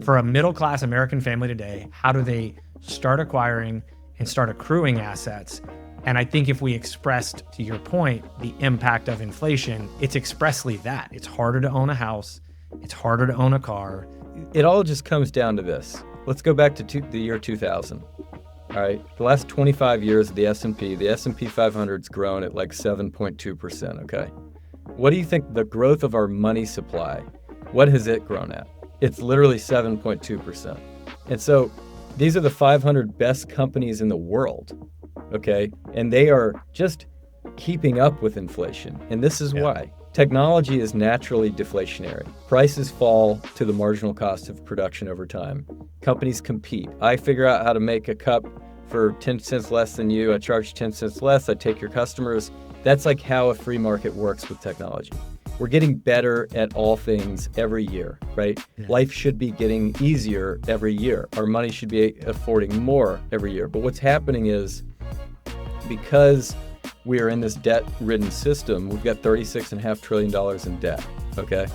For a middle-class American family today, how do they start acquiring and start accruing assets? And I think if we expressed, to your point, the impact of inflation, it's expressly that. It's harder to own a house. It's harder to own a car. It all just comes down to this. Let's go back to the year 2000. All right, the last 25 years of the S&P 500's grown at like 7.2%, okay? What do you think the growth of our money supply, what has it grown at? It's literally 7.2%. And so these are the 500 best companies in the world, okay? And they are just keeping up with inflation. And this is why. Technology is naturally deflationary. Prices fall to the marginal cost of production over time. Companies compete. I figure out how to make a cup for 10 cents less than you. I charge 10 cents less. I take your customers. That's like how a free market works with technology. We're getting better at all things every year, right? Yeah. Life should be getting easier every year. Our money should be affording more every year. But what's happening is, because we are in this debt-ridden system, we've got $36.5 trillion in debt, okay?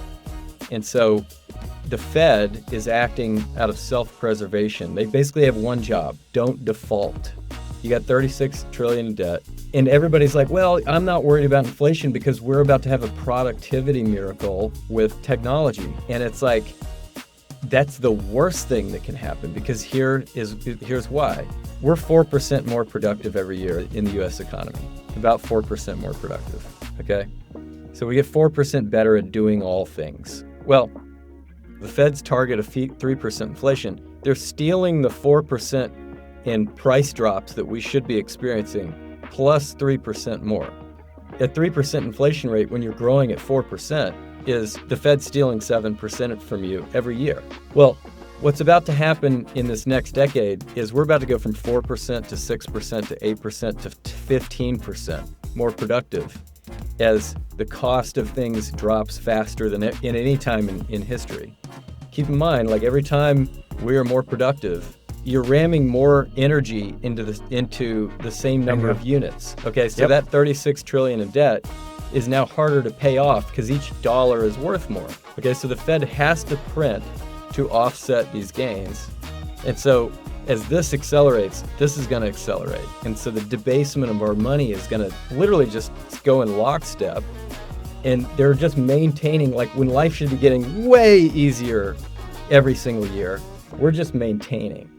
And so the Fed is acting out of self-preservation. They basically have one job: don't default. You got 36 trillion in debt. And everybody's like, well, I'm not worried about inflation because we're about to have a productivity miracle with technology. And it's like, that's the worst thing that can happen, because here's why. We're 4% more productive every year in the US economy, about 4% more productive, okay? So we get 4% better at doing all things. Well, the Fed's target of 3% inflation, they're stealing the 4% in price drops that we should be experiencing, plus 3% more. At 3% inflation rate, when you're growing at 4%, is the Fed stealing 7% from you every year. Well, what's about to happen in this next decade is we're about to go from 4% to 6% to 8% to 15% more productive, as the cost of things drops faster than in any time in history. Keep in mind, like, every time we are more productive, you're ramming more energy into the same number of units. Okay, so that 36 trillion in debt is now harder to pay off because each dollar is worth more. Okay, so the Fed has to print to offset these gains. And so as this accelerates, this is going to accelerate. And so the debasement of our money is going to literally just go in lockstep. And they're just maintaining, like, when life should be getting way easier every single year, we're just maintaining.